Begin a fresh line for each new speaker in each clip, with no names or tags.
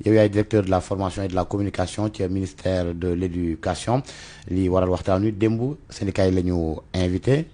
yow yaay directeur de la formation et de la communication ci ministère de l'éducation li waral waxtaan wi démb syndicat yi la ñu invité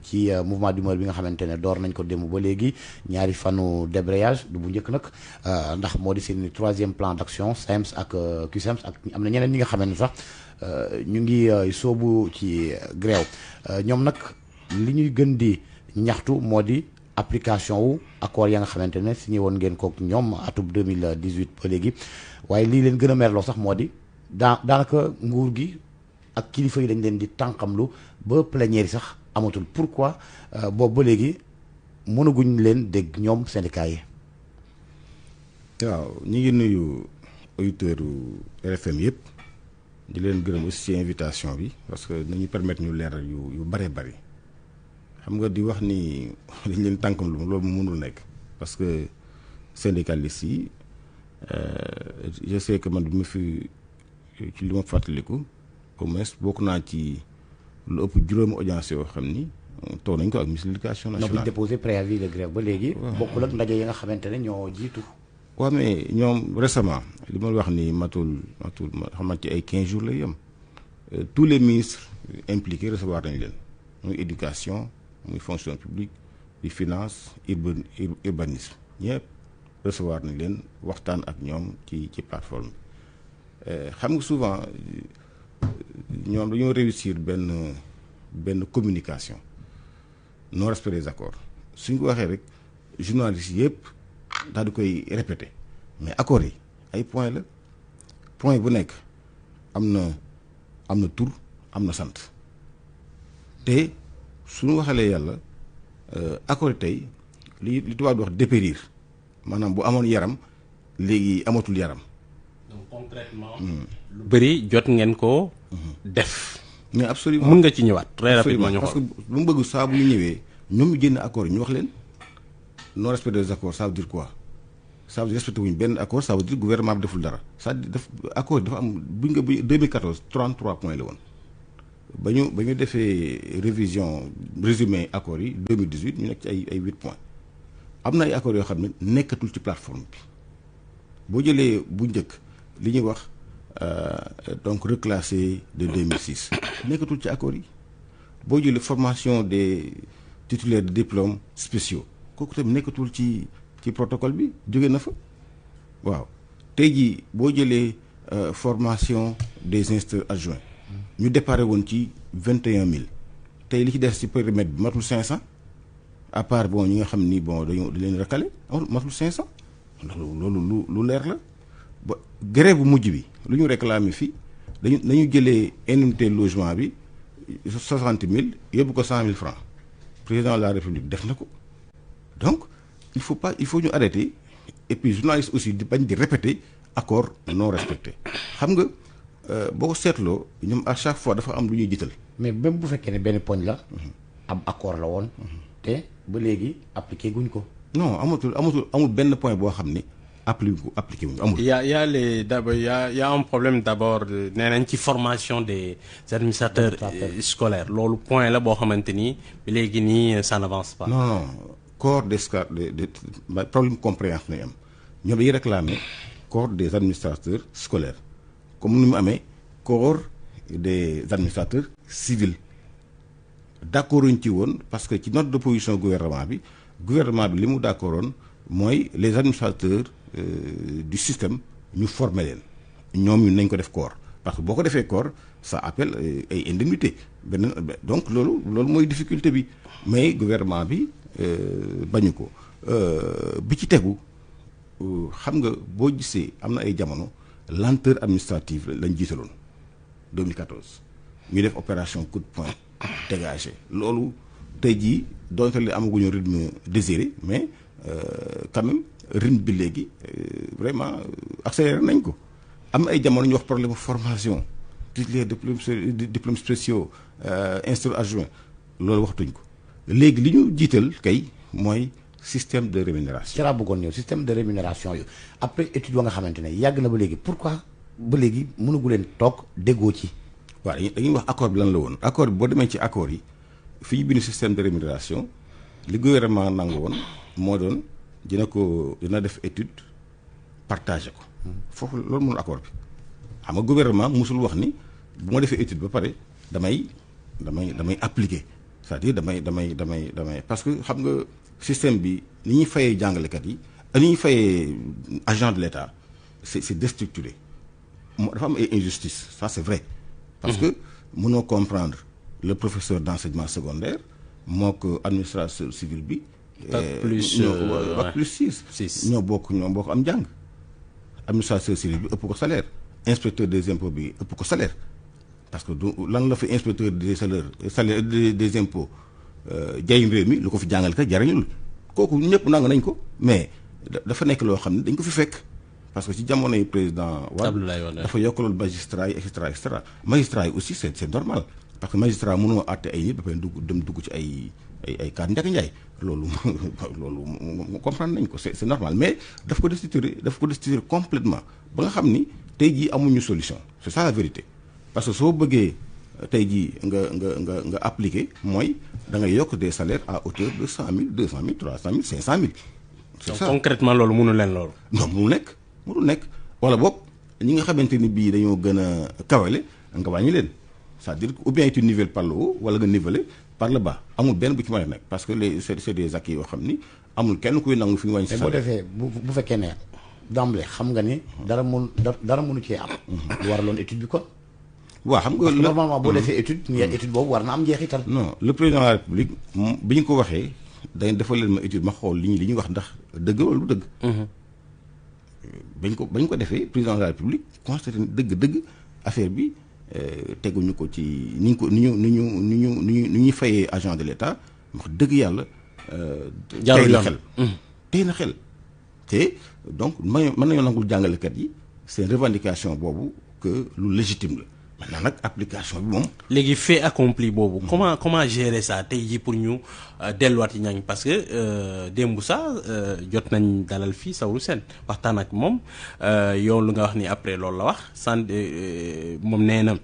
ci mouvement d'humeur bi nga xamante ne door nañ ko démb ba léegi ñaari fanu débrayage du bu njëkk nag ndax moo di seen 3e plan d'action SAEMS ak CUSEMS ak am na ñeneen ñi nga xamante ne sax ñu ngi soobu ci grève ñoom nag li ñuy gën di ñaxtu moo di application wu accord ya nga xamante ne signé woon ngeen kook ñoom atub 2018 ba léegi waaye lii leen gën a merloo sax moo di daanaka nguur gi ak kilifa yi dañ leen di tànqamlu ba plénière yi sax amatul pourquoi boobu ba léegi mënaguñ leen dégg ñoom syndicat yi.
waaw ñu ngi nuyu auditeurs RFM yëpp di leen gërëm aussi ci invitation bi parce que nañu permettre ñu leeral yu bare bari xam nga di wax ni dañ leen tànkam lu loolu mu mënul nekk parce que syndicalistes yi je sais que man bi ma fi ci li ma fàttaliku au moins bokk naa ci lu ëpp juróomi audience yoo xam ni toog nañ ko ak ministre de l'éducation nationale.
ñoo déposé préavis de grève ba léegi. bokkul ak ndaje yi nga xamante ne ñoo jiitu.
waaw mais ñoom récemment li ma wax ni matul xamante ci ay 15 jours lay yem tous les ministres impliqués recevoir nañ leen muy éducation muy fonction publique di finance urbanisme ñëpp recevoir nañ leen waxtaan ak ñoom ci plateforme bi xam nga souvent ñoom dañoo réussir benn communication non respect des accords suñ ko waxee rek journalistes yëpp daal di koy répéter mais accords yi ay point la point bu nekk am na tur am na sant te suñu waxalee yàlla accords yi tey li tubaab di wax dépérir maanaam bu amoon yaram léegi amatul yaram.
donc concrètement lu bëri jot ngeen ko def.
mais absolument
mën nga ci ñëwaat très rapidement ñu
parce que lu mu bëgg saa bu ñu ñëwee ñoom ñu génn accords yi ñu wax leen non respect des accords ça veut dire quoi ça veut dire respecté wuñ benn accord ça veut dire gouvernement bi deful dara c'est-à-dire accord yi dafa am buñ nga 2014 33 points la woon ba ñu defee révision résumé accords yi 2018 ñu nekk ci ay 8 points am na ay accords yoo xam ne nekkatul ci plateforme bi boo jëlee bu njëkk li ñuy wax donc reclassé de 2006 nekkatul ci accords yi boo jëlee formation des titulaires de diplômes spéciaux kooku tamit nekkatul ci protocole bi jóge na fa waaw tey jii boo jëlee formation des instructeurs adjoints ñu déparé woon ci 21000 tey li ci des ci périmètre bi matul 500 à part bon ñi nga xam ni bon dañu leen recalé matul 500 ndax loolu lu leer la ba grève bu mujj bi lu ñu réclamé fii dañu jëlee indemnité logement bi 60 000 yóbbu ko 100 000 francs président de la république def na ko donc il faut ñu arrêter et puis journaliste aussi di bañ di répéter accord non respecté xam nga boo ko seetloo ñoom à chaque fois dafa am lu ñuy jiital.
mais même bu fekkee ne benn poñ la. ab accord la woon. te ba léegi appliqué guñ ko.
non amul benn point boo xam ni appliqué wuñ amul.
y a un problème d'abord nee nañ ci formation des administrateurs scolaires loolu point la boo xamante ni ba léegi nii ça n'avance pas.
non corps des problème compréhension nañ am ñoom dañuy réclamer corps des administrateurs scolaires comme ni mu amee corps des administrateurs civils d'accord uñ ci woon parce que ci note de position gouvernement bi li mu d'accordoon mooy les administrateurs du système ñu former leen ñoom ñu nañ ko def corps parce que boo ko defee corps ça appelle ay indemnités beneen donc loolu mooy difficulté bi mais gouvernement bi bañu ko bi ci tegu xam nga boo gisee am na ay jamono lenteur administrative lañ jiitaloon 2014 ñu def opération coup de poing dégagé loolu tey jii donte li amaguñu rythme désiré mais quand même rythme bi léegi vraiment accéléré nañ ko am na ay jamono ñu wax problème formation titulaire diplômes spéciaux instructeur adjoint loolu waxtuñ ko léegi li ñu jiital kay mooy système de rémunération.
ci laa bëggoon ñëw système de rémunération yu après étude wa nga xamante ne yàgg na ba léegi pourquoi ba léegi mënugu leen toog déggoo ci.
waaw dañuy wax accord bi lan la woon accord bi boo demee ci accord yi fi ñu bind système de rémunération li gouvernement nangu woon moo doon dina def étude partagé ko foofu loolu mënul accord bi xam nga gouvernement musul wax ni bu ma defee étude ba pare damay appliquer c'est-à-dire damay parce que xam nga système bi ni ñuy fayee jàngalekat yi ni ñuy fayee agent de l'État c'est déstructuré dafa am ay injustice ça c'est vrai parce que mënoo comprendre le professeur d'enseignement secondaire moo ko administrateur civil bi
Bac plus 6
ñoo bokk am njàng administrateur civil bi ëpp ko salaire inspecteur des impôts bi ëpp ko salaire parce que du lan la fi inspecteur des salaires des impôts jaay réew mi lu ko fi jàngalekat jariñul kooku ñëpp nangu nañ ko mais dafa nekk loo xam ne dañ ko fi fekk parce que ci jamonoy président Wade dafa yokkaloon magistrat yi et cetera magistrat yi aussi c'est normal parce que magistrat mënoo àtte ay nit ba pare dugg ci ay kaat njëkk njaay loolu comprendre nañ ko c'est normal mais daf ko destituer complètement ba nga xam ni tey jii amuñu solution c'est ça la vérité parce que soo bëggee tey jii nga appliquer mooy da ngay yokk des salaires à hauteur de 100 000 200 000 300 000 500 000. c'est ça
concrètement loolu mënu leen loolu.
non mënul nekk wala boog ñi nga xamante ni bii dañoo gën a kawale nga wàññi leen c'est-à-dire ou bien tu nivelles par le haut wala nga niveler par le bas amul benn bu ci mën a nekk parce que c'est des acquis yoo xam ni amul kenn kuy nangu fi ñu wàññi si salaire.
boo defee bu fekkee ne d'emblée xam nga ni dara mënu cee am. lu waraloon étude bi kon.
waaw xam nga
normalement boo defee étude boobu war na am njeexital.
non le président de la république bi ñu ko waxee dañ defal leen ma étude ma xool li ñuy wax ndax dëgg wala du dëgg. bañ ko defee président de la république constaté dëgg affaire bi teguñu ko ci ni ñuy fayee agent de l'État wax dëgg yàlla. tey na xel te donc mën nañoo nangul jàngalekat yi seen revendication boobu que lu légitime la. maintenant nag application bi moom.
léegi fait accompli boobu. comment gérer ça tey jii pour ñu delluwaat yi ñaañ parce que démb sax jot nañ dalal fii Saourou Sène waxtaan ak moom yow lu nga wax ni après loolu la wax moom nee na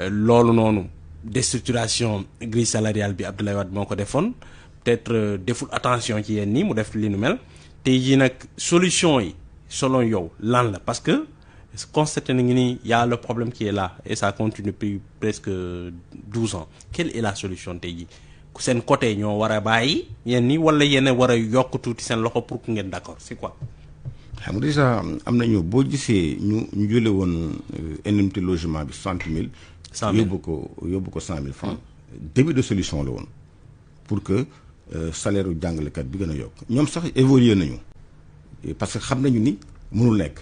loolu noonu déstructuration grille salariale bi Abdoulaye Wade moo ko defoon peut-être deful attention ci yéen nii mu def li nu mel tey jii nag solution yi selon yow lan la parce que. constaté nañu ni y a le problème qui est là et ça continue depuis presque 12 ans quelle est la solution tey jii seen côté ñoo war a bàyyi yéen ni wala yéen war a yokk tuuti seen loxo pour que ngeen d'accord c'est quoi.
xam nga déjà am nañu boo gisee ñu jële woon indemnité logement bi 60 000. 100 000 yóbbu ko 100 000 francs. début de solution la woon pour que salaire u jàngalekat bi gën a yokk ñoom sax évoluer nañu parce que xam nañu ni mënul nekk.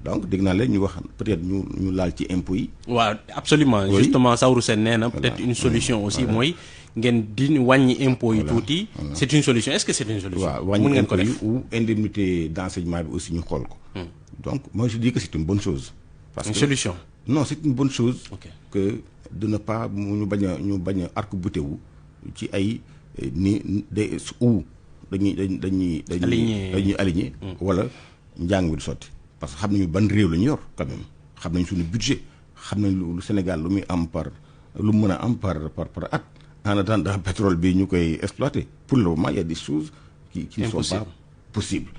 donc dégg naa leen ñu wax peut-être ñu laal ci impôts yi. waaw
absolument oui. Justement Saourou Sène nee na peut-être une solution aussi mooy ngeen di wàññi impôts yi tuuti. c'est une solution est-ce que c'est une solution.
waaw wàññi impôts yi ou indemnité d'enseignement bi aussi ñu xool ko. donc moi je dis que c'est une bonne chose.
parce que une solution.
non c'est une bonne chose. que de ne pas ñu bañ a arc-bouté wu ci ay ni des ou dañuy aligné. wala njàng mi du sotti. parce que xam nañu ban réew la ñu yor quand même xam nañ suñu budget xam nañ lu Sénégal lu muy am lu mën a am par at en attendant pétrole bi ñu koy exploiter pour le moment il y a des choses qui ne sont pas possibles.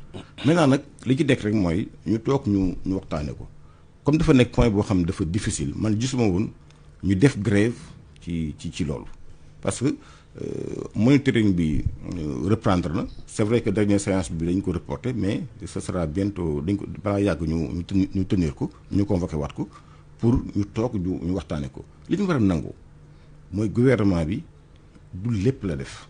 maintenant nag li ci dekk rek mooy ñu toog ñu waxtaane ko comme dafa nekk point boo xam ne dafa difficile man gisuma woon ñu def grève ci loolu parce que monitoring bi reprendre na c'est vrai que dernière séance bi dañ ko reporter mais ce sera bientôt dañ ko balaa yàgg ñu tenir ko ñu convoqué waat ko pour ñu toog ñu waxtaane ko li ñu war a nangu mooy gouvernement bi du lépp la def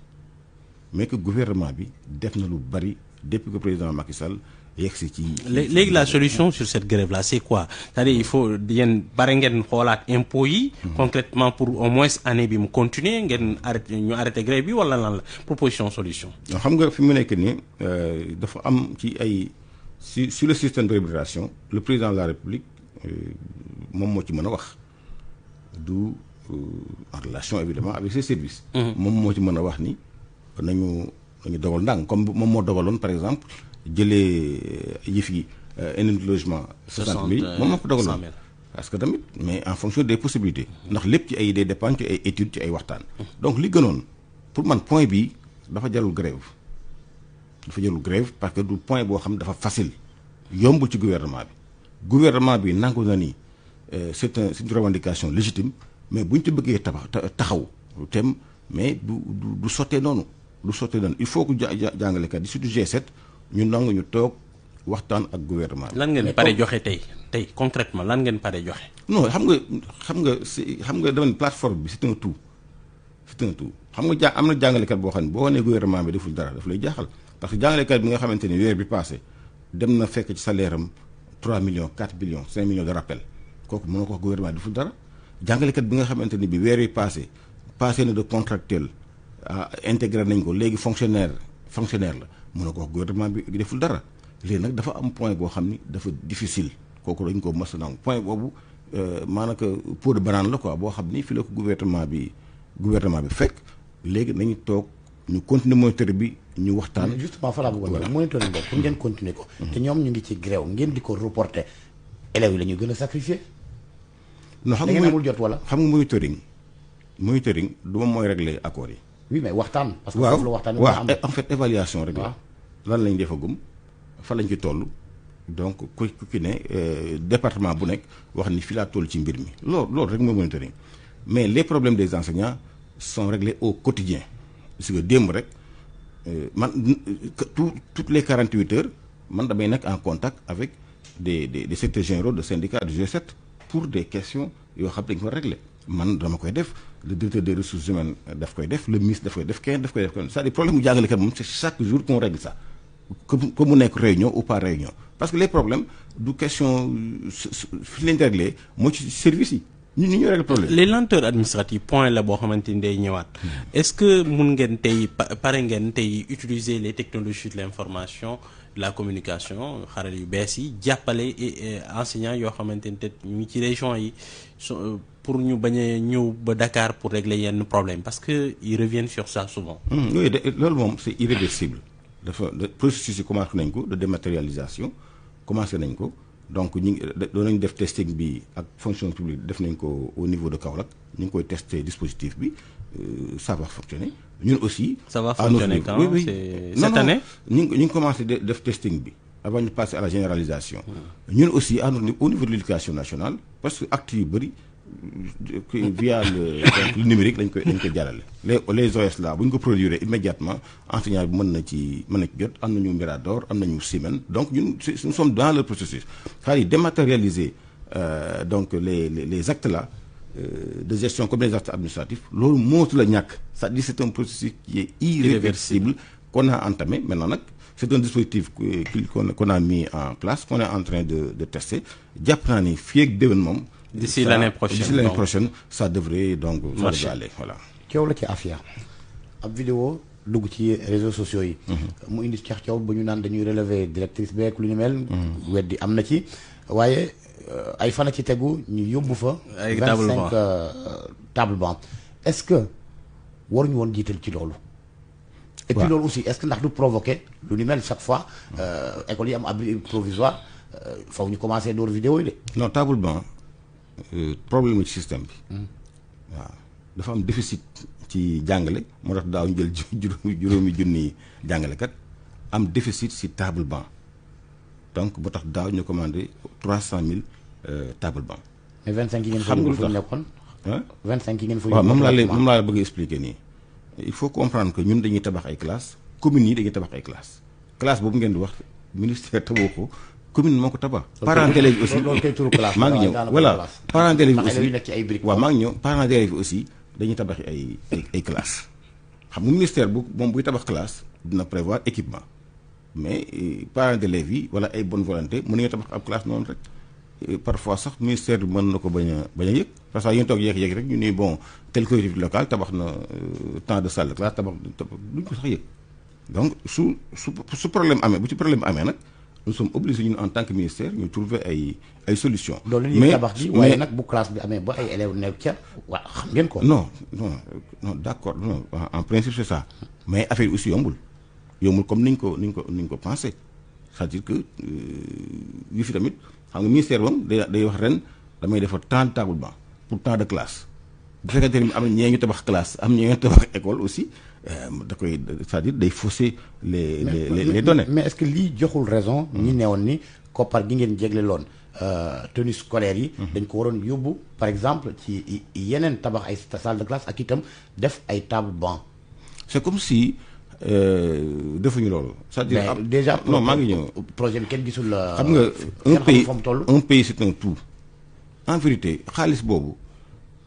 mais que gouvernement bi def na lu bari depuis que président Macky Sall yegsi ci.
léegi la solution sur cette grève là c'est quoi c'est-à-dire il faut yéen bare ngeen xoolaat impôts yi. concrètement pour au moins année bi mu continuer ngeen arrêté grève bi wala lan la proposition solution.
xam nga fi mu nekk nii dafa am ci ay sur le système de rémunération le président de la République moom moo ci mën a wax du en relation évidemment avec ses services. moom moo ci mën a wax ni nañu dogal ndànk comme moom moo dogaloon par exemple. jëlee yëf yi indemnité logement 60 000 moom moo ko dogaloon parce que tamit mais en fonction des possibilités ndax lépp ci ay des dépenses ci ay études ci ay waxtaan donc li gënoon pour man point bi dafa jarul grève parce que du point boo xam dafa facile yombul ci gouvernement bi gouvernement bi nangu na ni c'est une revendication légitime mais bu ñu ci bëggee taxaw tem mais du sottee noonu il faut que jàngalekat yi surtout G7 ñu nangu ñu toog waxtaan ak gouvernement bi.
lan ngeen pare joxe tey concrètement lan ngeen pare joxe.
non xam nga dama ne plateforme bi c'est un tout xam nga am na jàngalekat boo xam ne boo wanee gouvernement bi deful dara daf lay jaaxal parce que jàngalekat bi nga xamante ni weer bi passé dem na fekk ci salaire am 3 millions 4 millions 5 millions de rappel kooku mënoo ko wax gouvernement deful dara jàngalekat bi nga xamante ni bi weer bi passé na de contractuel intégré nañ ko léegi fonctionnaire la mënoo ko wax gouvernement bi deful dara léegi nag dafa am point boo xam ni dafa difficile kooku dañ ko mës a nangu point boobu maanaka pot de banane la quoi boo xam ni fi la ko gouvernement bi fekk léegi nañu toog ñu continuer moniteur bi ñu waxtaan.
justement fa laa bëggoon a monitoring boobu pour ngeen continuer ko. te ñoom ñu ngi ci grève ngeen di ko reporter élèves yi la ñu gën a sacrifier.
non xam
da
nga
ngeen amul jot wala.
xam nga monitoring du moom mooy régler accords yi.
oui mais waxtaan. parce que foofu la waxtaan am
en fait évaluation rek la. lan lañ defagum fan lañ ci toll. donc ku ki ne département bu nekk wax ni fi laa toll ci mbir mi loolu rek mooy monitoring mais les problèmes des enseignants sont réglés au quotidien parce que démb rek man toutes les 48 heures man damay nekk en contact avec des secrétaires généraux de syndicats du G7 pour des questions yoo xam ne dañ ko régler man dama koy def le directeur des ressources humaines daf koy def le ministre daf koy def kenn daf koy def c'est-à-dire problème mu jàngalekat moom c'est chaque jour qu'on règle ça que mu nekk réunion ou pas réunion parce que les problèmes du question fi leen di réglé moo ci service yi ñu règle problème.
les lenteurs administratives point la boo xamante ni day ñëwaat est-ce que mun ngeen tey pare ngeen tey utiliser les technologies de l'information de la communication xarala yu bees yi jàppale enseignants yoo xamante ni peut-être ñu ngi ci région yi pour ñu bañ a ñëw ba Dakar pour régler yenn problème parce que ils reviennent sur ça souvent.
oui loolu moom c'est irréversible. dafa processus yi commencé nañ ko de dématérialisation commencé nañ ko donc ñu ngi doon nañ def testing bi ak fonction publique def nañ ko au niveau de Kaolack ñu ngi koy tester dispositif bi ça va fonctionner ñun aussi.
ça va fonctionner quand
oui
c'est cette année.
ñu ngi commencé def testing bi avant ñu passer à la généralisation. ñun aussi au niveau de l'éducation nationale parce que actes yu bëri via le numérique lañ koy jàllale. les OS là bu ñu ko produire immédiatement enseignant bi mën na ci jot am nañu Mirador am nañu Siemens donc ñun nous sommes dans le processus c'est-à-dire dématérialiser donc les actes là de gestion comme les actes administratifs loolu mootu la ñàkk c'est-à-dire c'est un processus qui est irréversible qu'on a entamé maintenant nag c'est un dispositif qu'on a mis en place qu'on est en train de tester jàpp naa ni fii ak déwén moom.
D'ici l'année
prochaine ça devrait donc aller voilà.
coow la ci Afia ab vidéo dugg ci réseaux sociaux yi. mu indi ceex coow ba ñu naan dañuy relever directrice beek lu ni mel. weddi am na ci waaye ay fan ci tegu ñu yóbbu fa.
ay
25 table banc est-ce que waruñu woon jiital ci loolu. et puis loolu aussi est-ce que ndax du provoquer lu ni mel chaque fois école yi am abri provisoire faw ñu commencer door vidéo yi de.
non table banc problème ci système bi. waaw dafa am déficit ci jàngale moo tax daaw ñu jël juróomi junni jàngalekat am déficit ci table banc donc moo tax daaw ñu commandé 300 000 table banc.
mais 25 yi ngeen fa yóbbu fu ñu nekkoon. 25 yi ngeen fa yóbbu.
waaw moom laa bëgg expliquer nii il faut comprendre que ñun dañuy tabax ay classes communes yi dañuy tabax ay classes classe boobu ngeen di wax ministère taboo ko. commune moo ko tabax. parents d'élèves aussi
loolu kay turu classe
maa ngi ñëw voilà parents d'élèves aussi
nekk ci ay briques.
waaw maa ngi ñëw parents d'élèves aussi dañuy tabaxi ay classes xam nga ministère bu moom buy tabax classe dina prévoir équipement mais parents d'élèves yi wala ay bonne volonté mën nañu tabax ab classe noonu rek parfois sax ministère bi mën na ko bañ a yëg parce que yéen toog yéeg rek ñu ni bon tel collectivité locale tabax na tant de salle de classe tabax duñ ko sax yëg donc su problème amee bu ci problème amee nag. nous sommes obligés ñun en tant que ministère ñu trouver ay solutions.
loolu ñuy tabax ji waaye nag bu classe bi amee ba ay élèves nekk ca waa xam ngeen ko.
non d'accord non en principe c'est ça mais affaire yi aussi yombul comme niñ ko pensé c'est-à-dire que yu fi tamit xam nga ministère moom day wax ren damay defar tant de table banc pour tant de classe bu fekkente ni am na ñee ñu tabax classe am ñee ñu tabax école aussi. da koy c'est-à-dire day fausser les données.
mais est-ce que lii joxul raison. ñi neewoon ni koppar gi ngeen jégle loon tenue scolaire yi. dañ ko waroon yóbbu par exemple ci yeneen tabax ay salle de classe ak itam def ay table banc.
c'est comme si defuñu loolu. c'est-à-dire
déjà
non maa ngi ñëw
projet bi kenn gisul.
xam nga un pays c'est un tout. en vérité xaalis boobu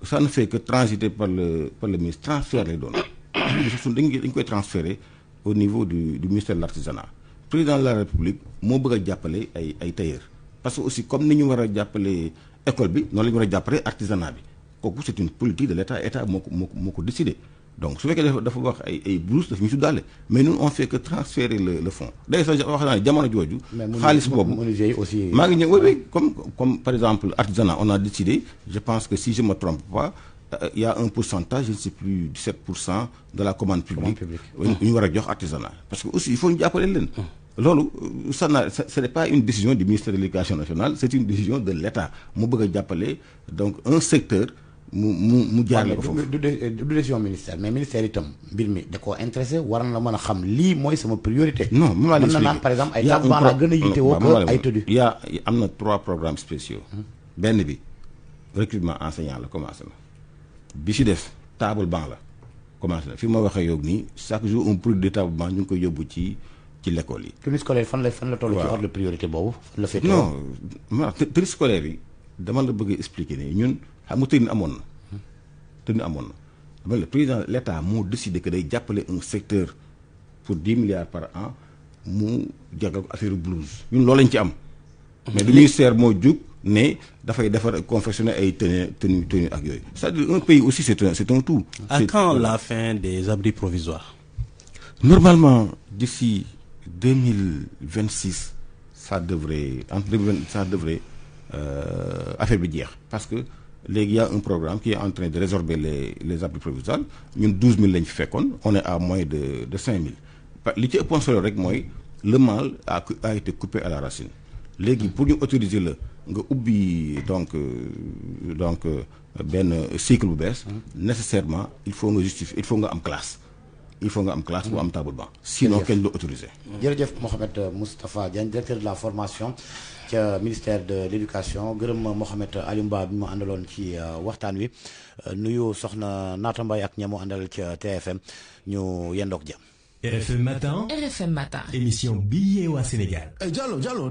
ça ne fait que transiter par le ministre transfert lay doon. dañ koy transférer au niveau du ministère de l'artisanat. Président de la République moo bëgg a jàppale ay tailleurs parce que aussi comme ni ñu war a jàppale école bi noonu la ñu war a jàppale artisanat bi kooku c'est une politique de l'état moo ko décidé. donc su fekkee dafa wax ay bourses daf ñu tuddaale mais nous on fait que transférer le fonds day sax wax naa ne jamono jooju. xaalis boobu maa ngi ñëw oui comme par exemple artisanat on a décidé je pense que si je me trompe pas il y a un pourcentage je ne sais plus 17% de la commande publique ñu war a jox artisanat parce que aussi il faut ñu jàppale leen. loolu ce n'est pas une décision du ministère de l'éducation nationale c'est une décision de l'État mu bëgg a jàppale donc un secteur. mu jaarale ko foofu
du décision ministère mais ministère itam mbir mi da koo intéressé war na la mën a xam lii mooy sama priorité.
non mën
na naan par exemple ay table banc la gën a yittewoo que ay tëdd.
am na 3 programmes spéciaux. benn bi recrutement enseignant la commencé na bi ci def table banc la commencé na fi ma waxee yow nii chaque jour un produit de table banc ñu ngi koy yóbbu ci l'école yi.
tenue scolaire fan la toll ci ordre de priorité boobu. fan la féetee
non ma tenue scolaire yi dama la bëgg a expliquer ne ñun. xam nga tenue amoon na dama le président l'État moo décidé que day jàppale un secteur pour 10 milliards par an mu jagal ko affaire blouse ñun loolu lañ ci am. mais le ministère moo jug ne dafay defar confectionner ay tenue ak yooyu c'est-à-dire un pays aussi c'est un tout.
À quand la fin des abris provisoires?
Normalement d'ici 2026 ça devrait affaire bi jeex parce que. léegi y a un programme qui est en train de résorber les abris provisoires ñun 12 000 lañ fi fekkoon on est à moins de 5 000 li ci ëppoon solo rek mooy le mal a été coupé à la racine léegi pour ñu autoriser la nga ubbi donc benn cycle bu bees nécessairement il faut nga am classe bu am table banc sinon kenn du autorisé.
jërëjëf Mohamed Moustapha Diagne directeur de la formation ca ministère de l'éducation gërëm Mohamed Aliou Mba bi ma àndaloon ci waxtaan wi nuyu soxna Naata Mbaye ak ñamu àndal ca TFM ñu yendoog jàmm.
RFM matin émission bi yee waa Sénégal.
Diallo